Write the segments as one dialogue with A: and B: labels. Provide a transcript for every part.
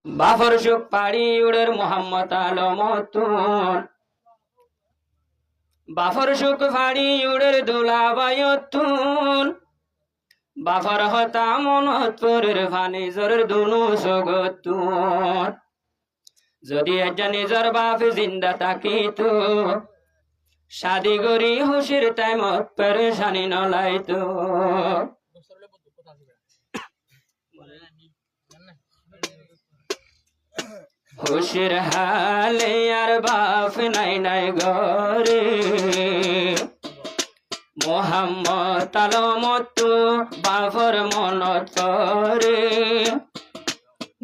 A: বাফর সুখ পাড়ি উড়ের মোহাম্মদ আলমতুন বাফর সুখ ফাড়ি উড়ের দুলাবায়তুন বাফর হতা মনতপুরের ফানি জোরের দুনু সগতুন যদি একটা নিজর বাপ জিন্দা থাকিত শাদি গরি হুশির টাইমত পেরেশানি নলাইতো হুশির হালে আর বাপ নাই নাই গরে মোহাম্মদ আলমতু বাফর মনত করে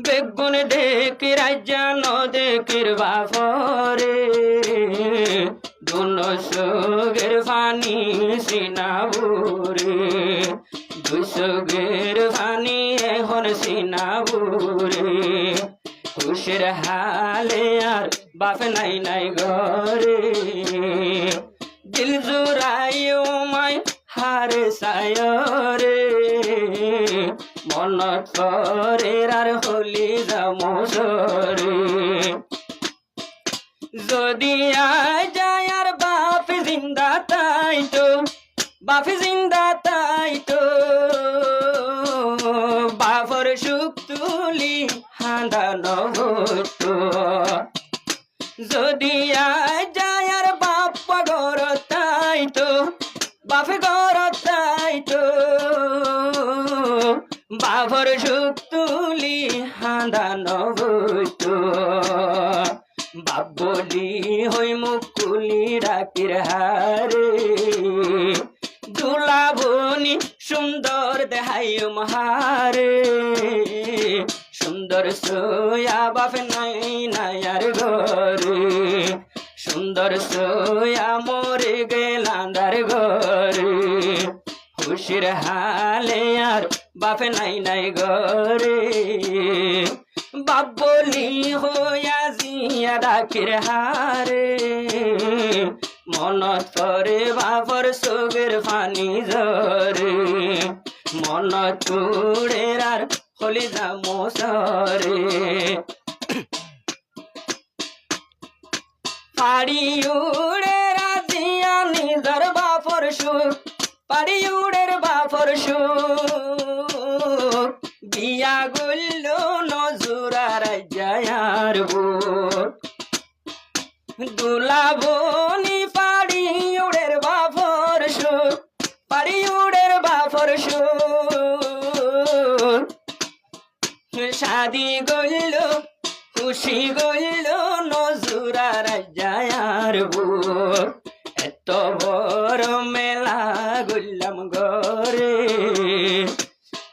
A: বেগুন দেখি রাজ্যান দেখির বাফরে দুন সুগের ফানি সিনাবুরে দুসুগের ফানি এখন সিনাবুরে খুশির হালে আর বাপ নাই নাই ঘরে দিল জুড়াইও মাই হারে সায়রে মনত করে আর হলি যামসরে যদি আয় যায় আর বাপ জিন্দা তাইতো বাপ জিন্দা তাইতো বাপর সুখ তুলি হাঁদা নভতো যদি আয় যায় আর বাপ ঘর তাইতো বাপ ঘর তাইতো বাপর সুখ তুলি হাঁদা নভতো বাপ বলি হই মুকুলি ডাকির হারে দুলাবনি সুন্দর দেহাইও মহারে সুন্দর সোয়া বাপ নাই নাই আর ঘরে সুন্দর সোয়া মরে গেলান্দার ঘরে খুশির হালে আর বাপ নাই নাই ঘরে বাপ বলি হইয়া জিয়া ডাকির হারে মনত করে বাপর সোগের ফানি জরে মনত তুড়ে আর হলি যামসরে পাড়ি উড়ে রাজিয়া নিজর বাপর সুখ পাড়ি উড়ের বাপর সুখ বিয়া গল্ল নজুরার যায়ার বুক দুলাবনি পাড়ি উড়ের বাপর সুখ পাড়ি উড়ের বাপর সুখ শাদি গল্ল খুশি গল্ল নজুরার যায়ার বুক এত বড় মেলা গল্লাম গরে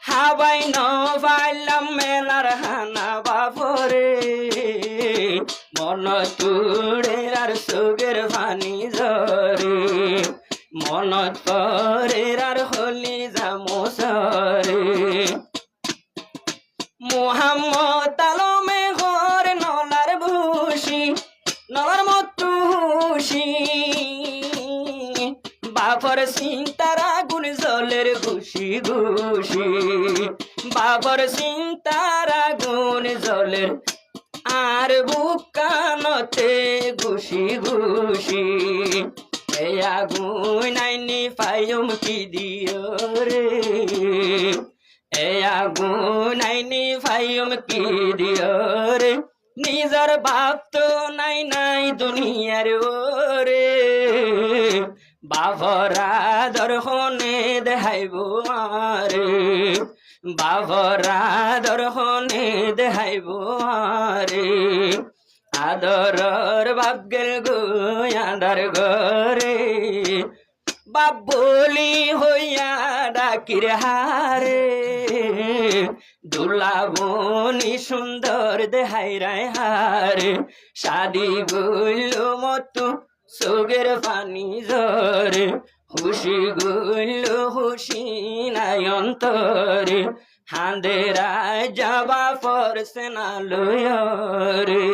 A: হাবাই ন পাইলাম মেলার হানা বাপরে মন তুড়ে আর সুগের ফানি জরে মনত করে আর হলি যামসরে মোহাম্মদ আলমে ঘর নলার ভুষি নলার মতো হুশি বাপর চিন্তার আগুন জলের ঘুষি ঘুষি বাপর চিন্তার আগুন জলের আর বুকানতে ঘুষি ঘুষি এই আগুন নাইনি পাইম কি দিও রে এই আগুন নাইনি পাইম কি দিও রে নিজর বাপ তো নাই নাই দুনিয়ার ওরে বাবরা দর্শনে দেখাইব আরে বাবরা দর্শনে দেখাইব আরে আদরর বাপ গেল গোয়াদার ঘরে বাপ বলি হইয়া ডাকির হারে দুলাবনি সুন্দর দেহাই রায় হারে শাদি গইল মতো সোগের পানি জরে হুশি গইল হুশি নাই অন্তরে হাঁদেরায় যাবা পরছে না লয়রে।